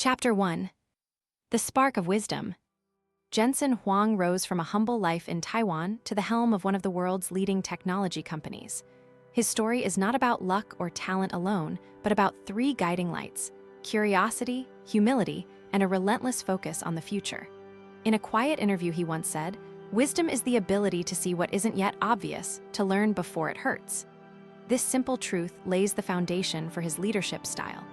Chapter 1. The Spark of Wisdom. Jensen Huang rose from a humble life in Taiwan to the helm of one of the world's leading technology companies. His story is not about luck or talent alone, but about three guiding lights: curiosity, humility, and a relentless focus on the future. In a quiet interview, he once said, "Wisdom is the ability to see what isn't yet obvious, to learn before it hurts." This simple truth lays the foundation for his leadership style.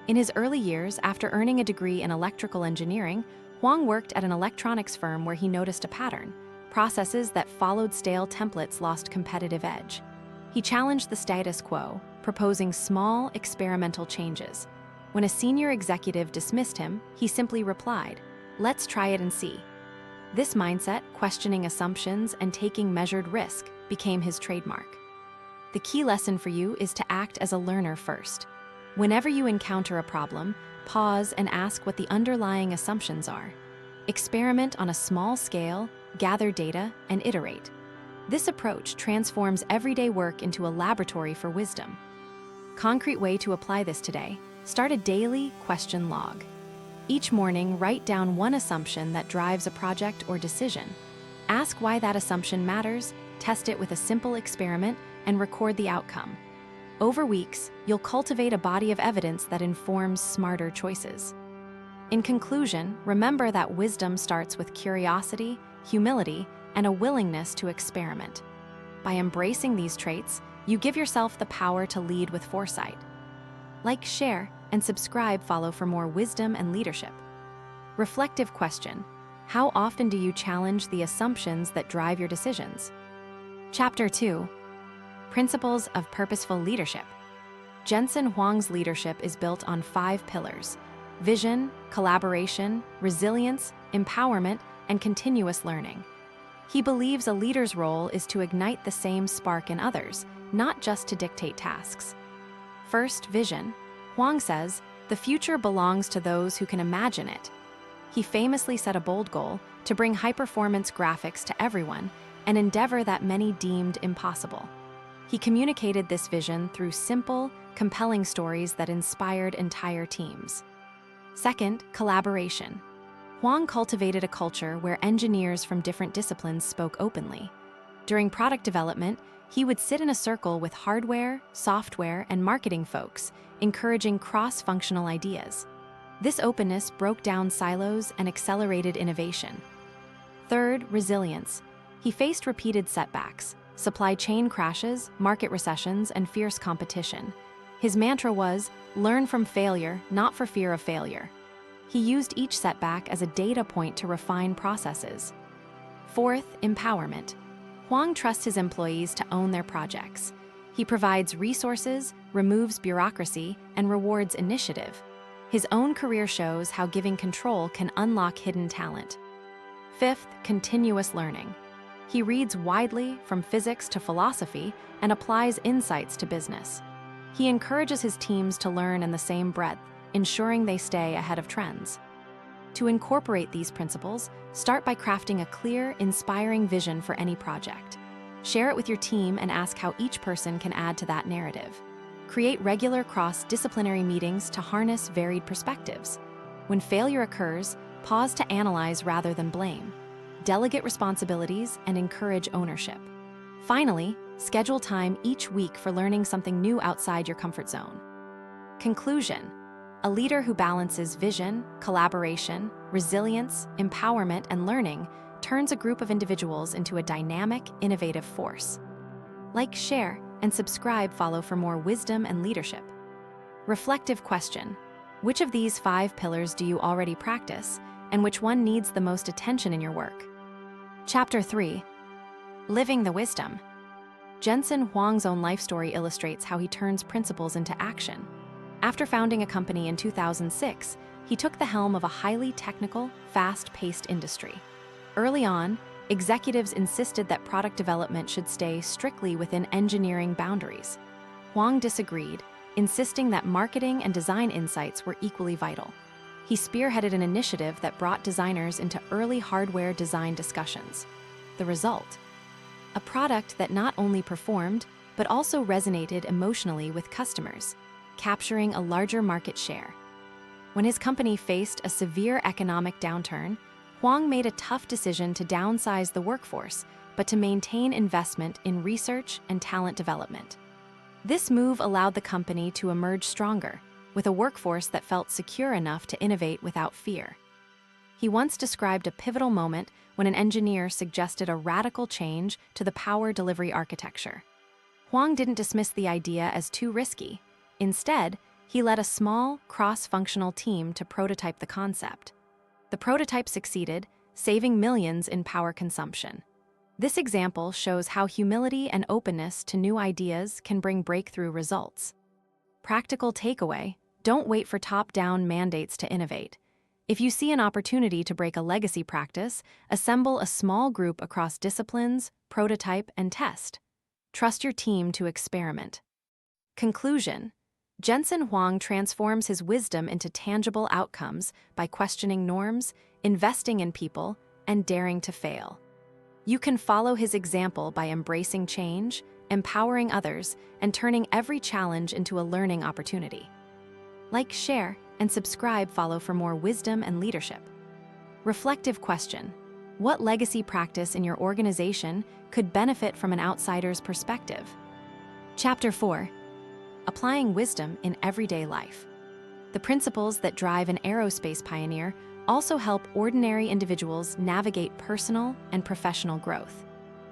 In his early years, after earning a degree in electrical engineering, Huang worked at an electronics firm where he noticed a pattern: processes that followed stale templates lost competitive edge. He challenged the status quo, proposing small, experimental changes. When a senior executive dismissed him, he simply replied, "Let's try it and see." This mindset, questioning assumptions and taking measured risk, became his trademark. The key lesson for you is to act as a learner first. Whenever you encounter a problem, pause and ask what the underlying assumptions are. Experiment on a small scale, gather data, and iterate. This approach transforms everyday work into a laboratory for wisdom. Concrete way to apply this today: start a daily question log. Each morning, write down one assumption that drives a project or decision. Ask why that assumption matters, test it with a simple experiment, and record the outcome. Over weeks, you'll cultivate a body of evidence that informs smarter choices. In conclusion, remember that wisdom starts with curiosity, humility, and a willingness to experiment. By embracing these traits, you give yourself the power to lead with foresight. Like, share, and subscribe follow for more wisdom and leadership. Reflective question: how often do you challenge the assumptions that drive your decisions? Chapter 2. Principles of Purposeful Leadership. Jensen Huang's leadership is built on 5 pillars: vision, collaboration, resilience, empowerment, and continuous learning. He believes a leader's role is to ignite the same spark in others, not just to dictate tasks. First, vision. Huang says, "The future belongs to those who can imagine it." He famously set a bold goal: to bring high-performance graphics to everyone, an endeavor that many deemed impossible. He communicated this vision through simple, compelling stories that inspired entire teams. Second, collaboration. Huang cultivated a culture where engineers from different disciplines spoke openly. During product development, he would sit in a circle with hardware, software, and marketing folks, encouraging cross-functional ideas. This openness broke down silos and accelerated innovation. Third, resilience. He faced repeated setbacks: supply chain crashes, market recessions, and fierce competition. His mantra was, "Learn from failure, not for fear of failure." He used each setback as a data point to refine processes. Fourth, empowerment. Huang trusts his employees to own their projects. He provides resources, removes bureaucracy, and rewards initiative. His own career shows how giving control can unlock hidden talent. Fifth, continuous learning. He reads widely, from physics to philosophy, and applies insights to business. He encourages his teams to learn in the same breadth, ensuring they stay ahead of trends. To incorporate these principles, start by crafting a clear, inspiring vision for any project. Share it with your team and ask how each person can add to that narrative. Create regular cross-disciplinary meetings to harness varied perspectives. When failure occurs, pause to analyze rather than blame. Delegate responsibilities and encourage ownership. Finally, schedule time each week for learning something new outside your comfort zone. Conclusion: a leader who balances vision, collaboration, resilience, empowerment, and learning turns a group of individuals into a dynamic, innovative force. Like, share, and subscribe follow for more wisdom and leadership. Reflective question: which of these 5 pillars do you already practice, and which one needs the most attention in your work? Chapter 3. Living the Wisdom. Jensen Huang's own life story illustrates how he turns principles into action. After founding a company in 2006, he took the helm of a highly technical, fast-paced industry. Early on, executives insisted that product development should stay strictly within engineering boundaries. Huang disagreed, insisting that marketing and design insights were equally vital. He spearheaded an initiative that brought designers into early hardware design discussions. The result: a product that not only performed, but also resonated emotionally with customers, capturing a larger market share. When his company faced a severe economic downturn, Huang made a tough decision to downsize the workforce, but to maintain investment in research and talent development. This move allowed the company to emerge stronger, with a workforce that felt secure enough to innovate without fear. He once described a pivotal moment when an engineer suggested a radical change to the power delivery architecture. Huang didn't dismiss the idea as too risky. Instead, he led a small, cross-functional team to prototype the concept. The prototype succeeded, saving millions in power consumption. This example shows how humility and openness to new ideas can bring breakthrough results. Practical takeaway: don't wait for top-down mandates to innovate. If you see an opportunity to break a legacy practice, assemble a small group across disciplines, prototype, and test. Trust your team to experiment. Conclusion: Jensen Huang transforms his wisdom into tangible outcomes by questioning norms, investing in people, and daring to fail. You can follow his example by embracing change, empowering others, and turning every challenge into a learning opportunity. Like, share, and subscribe follow for more wisdom and leadership. Reflective question: what legacy practice in your organization could benefit from an outsider's perspective? Chapter 4. Applying wisdom in everyday life. The principles that drive an aerospace pioneer also help ordinary individuals navigate personal and professional growth.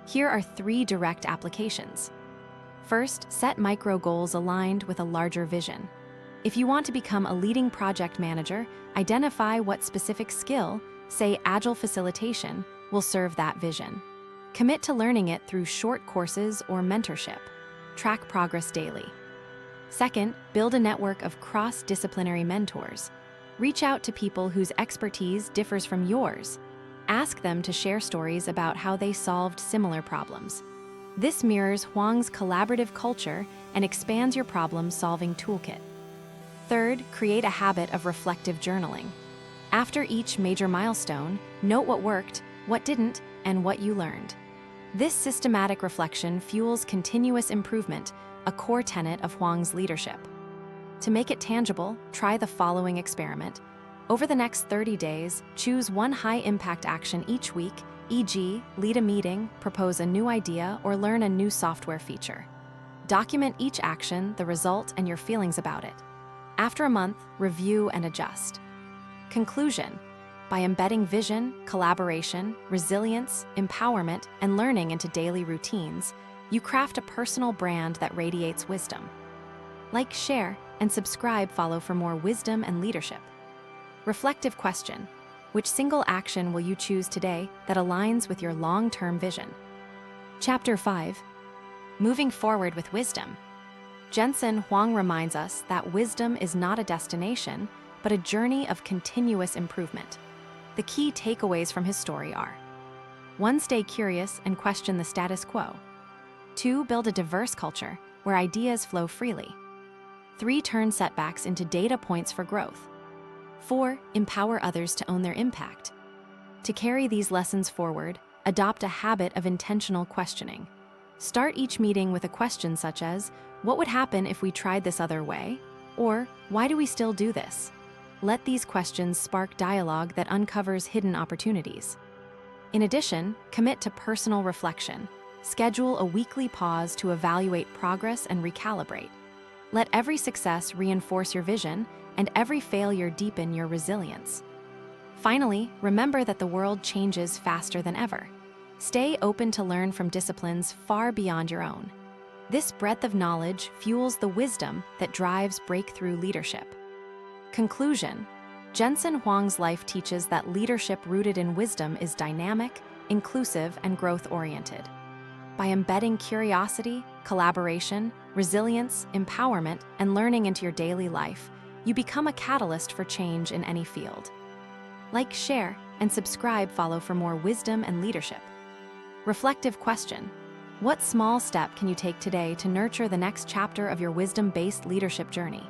Here are 3 direct applications. First, set micro goals aligned with a larger vision. If you want to become a leading project manager, identify what specific skill, say agile facilitation, will serve that vision. Commit to learning it through short courses or mentorship. Track progress daily. Second, build a network of cross-disciplinary mentors. Reach out to people whose expertise differs from yours. Ask them to share stories about how they solved similar problems. This mirrors Huang's collaborative culture and expands your problem-solving toolkit. Third, create a habit of reflective journaling. After each major milestone, note what worked, what didn't, and what you learned. This systematic reflection fuels continuous improvement, a core tenet of Huang's leadership. To make it tangible, try the following experiment. Over the next 30 days, choose one high-impact action each week, e.g., lead a meeting, propose a new idea, or learn a new software feature. Document each action, the result, and your feelings about it. After a month, review and adjust. Conclusion: by embedding vision, collaboration, resilience, empowerment, and learning into daily routines, you craft a personal brand that radiates wisdom. Like, share, and subscribe follow for more wisdom and leadership. Reflective question: which single action will you choose today that aligns with your long-term vision? Chapter 5. Moving forward with wisdom. Jensen Huang reminds us that wisdom is not a destination, but a journey of continuous improvement. The key takeaways from his story are: 1. Stay curious and question the status quo. 2. Build a diverse culture where ideas flow freely. 3. Turn setbacks into data points for growth. 4. Empower others to own their impact. To carry these lessons forward, adopt a habit of intentional questioning. Start each meeting with a question such as, "What would happen if we tried this other way?" Or, "Why do we still do this?" Let these questions spark dialogue that uncovers hidden opportunities. In addition, commit to personal reflection. Schedule a weekly pause to evaluate progress and recalibrate. Let every success reinforce your vision and every failure deepen your resilience. Finally, remember that the world changes faster than ever. Stay open to learn from disciplines far beyond your own. This breadth of knowledge fuels the wisdom that drives breakthrough leadership. Conclusion: Jensen Huang's life teaches that leadership rooted in wisdom is dynamic, inclusive, and growth-oriented. By embedding curiosity, collaboration, resilience, empowerment, and learning into your daily life, you become a catalyst for change in any field. Like, share, and subscribe follow for more wisdom and leadership. Reflective question: what small step can you take today to nurture the next chapter of your wisdom-based leadership journey?